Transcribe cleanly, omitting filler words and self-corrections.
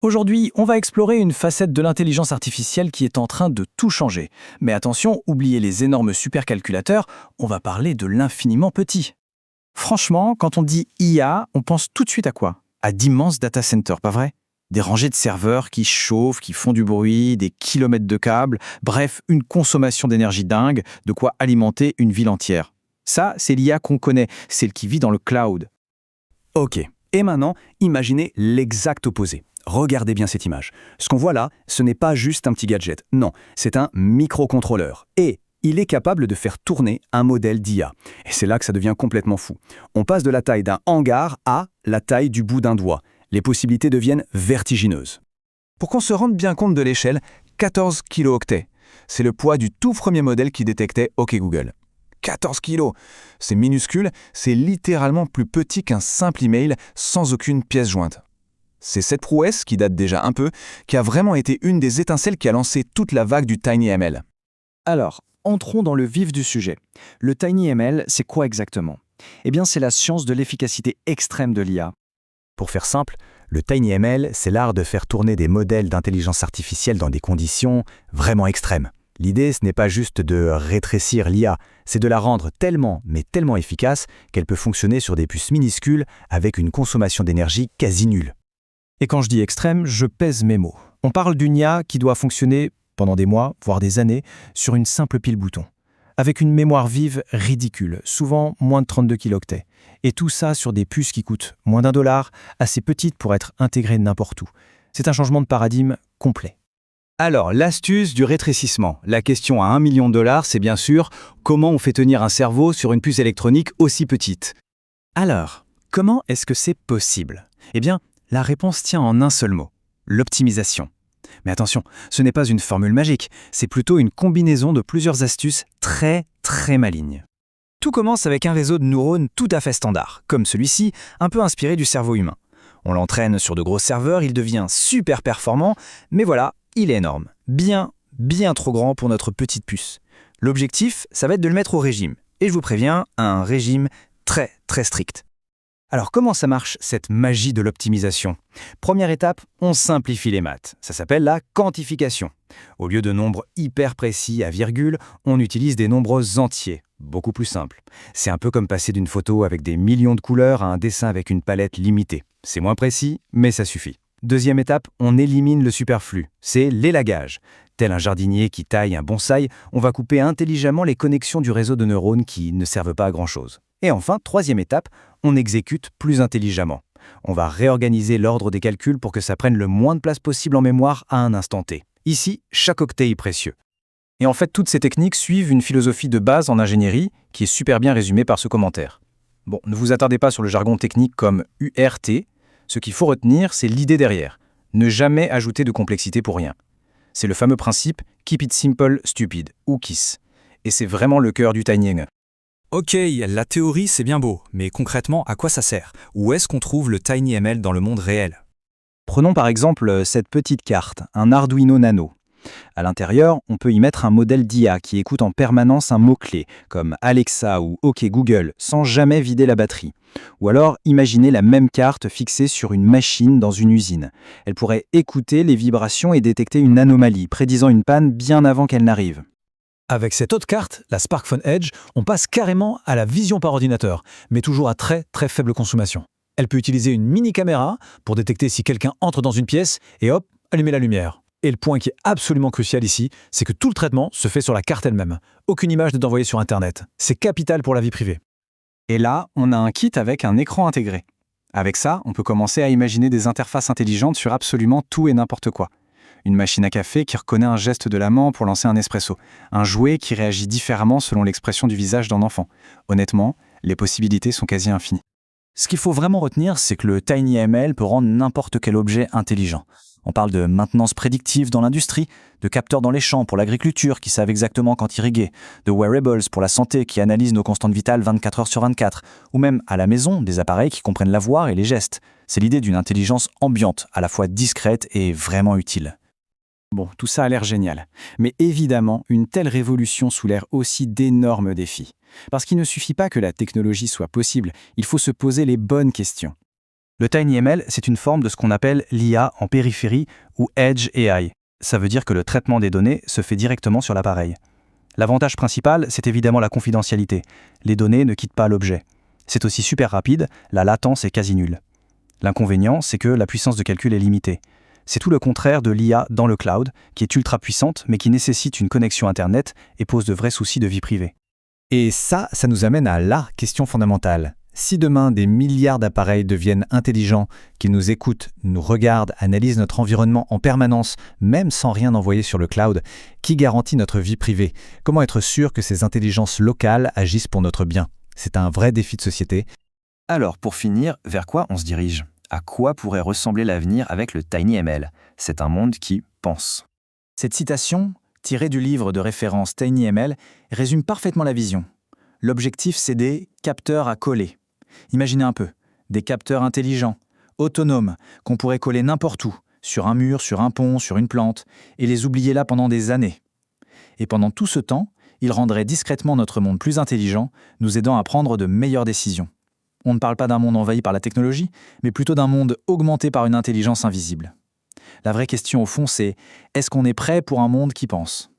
Aujourd'hui, on va explorer une facette de l'intelligence artificielle qui est en train de tout changer. Mais attention, oubliez les énormes supercalculateurs, on va parler de l'infiniment petit. Franchement, quand on dit IA, on pense tout de suite à quoi? À d'immenses data centers, pas vrai? Des rangées de serveurs qui chauffent, qui font du bruit, des kilomètres de câbles, bref, une consommation d'énergie dingue, de quoi alimenter une ville entière. Ça, c'est l'IA qu'on connaît, celle qui vit dans le cloud. Ok, et maintenant, imaginez l'exact opposé. Regardez bien cette image. Ce qu'on voit là, ce n'est pas juste un petit gadget. Non, c'est un microcontrôleur. Et il est capable de faire tourner un modèle d'IA. Et c'est là que ça devient complètement fou. On passe de la taille d'un hangar à la taille du bout d'un doigt. Les possibilités deviennent vertigineuses. Pour qu'on se rende bien compte de l'échelle, 14 kilooctets. C'est le poids du tout premier modèle qui détectait OK Google. 14 kilos. C'est minuscule, c'est littéralement plus petit qu'un simple email sans aucune pièce jointe. C'est cette prouesse, qui date déjà un peu, qui a vraiment été une des étincelles qui a lancé toute la vague du TinyML. Alors, entrons dans le vif du sujet. Le TinyML, c'est quoi exactement? Eh bien, c'est la science de l'efficacité extrême de l'IA. Pour faire simple, le TinyML, c'est l'art de faire tourner des modèles d'intelligence artificielle dans des conditions vraiment extrêmes. L'idée, ce n'est pas juste de rétrécir l'IA, c'est de la rendre tellement, mais tellement efficace qu'elle peut fonctionner sur des puces minuscules avec une consommation d'énergie quasi nulle. Et quand je dis extrême, je pèse mes mots. On parle d'une IA qui doit fonctionner pendant des mois, voire des années, sur une simple pile bouton, avec une mémoire vive ridicule, souvent moins de 32 kilooctets. Et tout ça sur des puces qui coûtent moins d'$1, assez petites pour être intégrées n'importe où. C'est un changement de paradigme complet. Alors, l'astuce du rétrécissement. La question à $1 million, c'est bien sûr comment on fait tenir un cerveau sur une puce électronique aussi petite. Alors, comment est-ce que c'est possible? Eh bien, la réponse tient en un seul mot, l'optimisation. Mais attention, ce n'est pas une formule magique, c'est plutôt une combinaison de plusieurs astuces très malignes. Tout commence avec un réseau de neurones tout à fait standard, comme celui-ci, un peu inspiré du cerveau humain. On l'entraîne sur de gros serveurs, il devient super performant, mais voilà, il est énorme. Bien trop grand pour notre petite puce. L'objectif, ça va être de le mettre au régime. Et je vous préviens, un régime très strict. Alors comment ça marche, cette magie de l'optimisation? Première étape, on simplifie les maths. Ça s'appelle la quantification. Au lieu de nombres hyper précis à virgule, on utilise des nombres entiers, beaucoup plus simples. C'est un peu comme passer d'une photo avec des millions de couleurs à un dessin avec une palette limitée. C'est moins précis, mais ça suffit. Deuxième étape, on élimine le superflu. C'est l'élagage. Tel un jardinier qui taille un bonsaï, on va couper intelligemment les connexions du réseau de neurones qui ne servent pas à grand-chose. Et enfin, troisième étape, on exécute plus intelligemment. On va réorganiser l'ordre des calculs pour que ça prenne le moins de place possible en mémoire à un instant T. Ici, chaque octet est précieux. Et en fait, toutes ces techniques suivent une philosophie de base en ingénierie qui est super bien résumée par ce commentaire. Bon, ne vous attardez pas sur le jargon technique comme URT. Ce qu'il faut retenir, c'est l'idée derrière. Ne jamais ajouter de complexité pour rien. C'est le fameux principe « Keep it simple, stupid » ou KISS. Et c'est vraiment le cœur du tinying. Ok, la théorie c'est bien beau, mais concrètement, à quoi ça sert? Où est-ce qu'on trouve le TinyML dans le monde réel? Prenons par exemple cette petite carte, un Arduino Nano. À l'intérieur, on peut y mettre un modèle d'IA qui écoute en permanence un mot-clé, comme Alexa ou OK Google, sans jamais vider la batterie. Ou alors, imaginez la même carte fixée sur une machine dans une usine. Elle pourrait écouter les vibrations et détecter une anomalie, prédisant une panne bien avant qu'elle n'arrive. Avec cette autre carte, la SparkFun Edge, on passe carrément à la vision par ordinateur, mais toujours à très faible consommation. Elle peut utiliser une mini-caméra pour détecter si quelqu'un entre dans une pièce et hop, allumer la lumière. Et le point qui est absolument crucial ici, c'est que tout le traitement se fait sur la carte elle-même. Aucune image n'est envoyée sur Internet. C'est capital pour la vie privée. Et là, on a un kit avec un écran intégré. Avec ça, on peut commencer à imaginer des interfaces intelligentes sur absolument tout et n'importe quoi. Une machine à café qui reconnaît un geste de l'amant pour lancer un espresso. Un jouet qui réagit différemment selon l'expression du visage d'un enfant. Honnêtement, les possibilités sont quasi infinies. Ce qu'il faut vraiment retenir, c'est que le TinyML peut rendre n'importe quel objet intelligent. On parle de maintenance prédictive dans l'industrie, de capteurs dans les champs pour l'agriculture qui savent exactement quand irriguer, de wearables pour la santé qui analysent nos constantes vitales 24 heures sur 24, ou même à la maison, des appareils qui comprennent la voix et les gestes. C'est l'idée d'une intelligence ambiante, à la fois discrète et vraiment utile. Bon, tout ça a l'air génial. Mais évidemment, une telle révolution soulève aussi d'énormes défis. Parce qu'il ne suffit pas que la technologie soit possible, il faut se poser les bonnes questions. Le TinyML, c'est une forme de ce qu'on appelle l'IA en périphérie ou Edge AI. Ça veut dire que le traitement des données se fait directement sur l'appareil. L'avantage principal, c'est évidemment la confidentialité. Les données ne quittent pas l'objet. C'est aussi super rapide, la latence est quasi nulle. L'inconvénient, c'est que la puissance de calcul est limitée. C'est tout le contraire de l'IA dans le cloud, qui est ultra puissante, mais qui nécessite une connexion Internet et pose de vrais soucis de vie privée. Et ça nous amène à la question fondamentale. Si demain des milliards d'appareils deviennent intelligents, qu'ils nous écoutent, nous regardent, analysent notre environnement en permanence, même sans rien envoyer sur le cloud, qui garantit notre vie privée? Comment être sûr que ces intelligences locales agissent pour notre bien? C'est un vrai défi de société. Alors, pour finir, vers quoi on se dirige? À quoi pourrait ressembler l'avenir avec le TinyML? C'est un monde qui pense. Cette citation, tirée du livre de référence TinyML, résume parfaitement la vision. L'objectif, c'est des capteurs à coller. Imaginez un peu, des capteurs intelligents, autonomes, qu'on pourrait coller n'importe où, sur un mur, sur un pont, sur une plante, et les oublier là pendant des années. Et pendant tout ce temps, ils rendraient discrètement notre monde plus intelligent, nous aidant à prendre de meilleures décisions. On ne parle pas d'un monde envahi par la technologie, mais plutôt d'un monde augmenté par une intelligence invisible. La vraie question au fond, c'est: est-ce qu'on est prêt pour un monde qui pense ?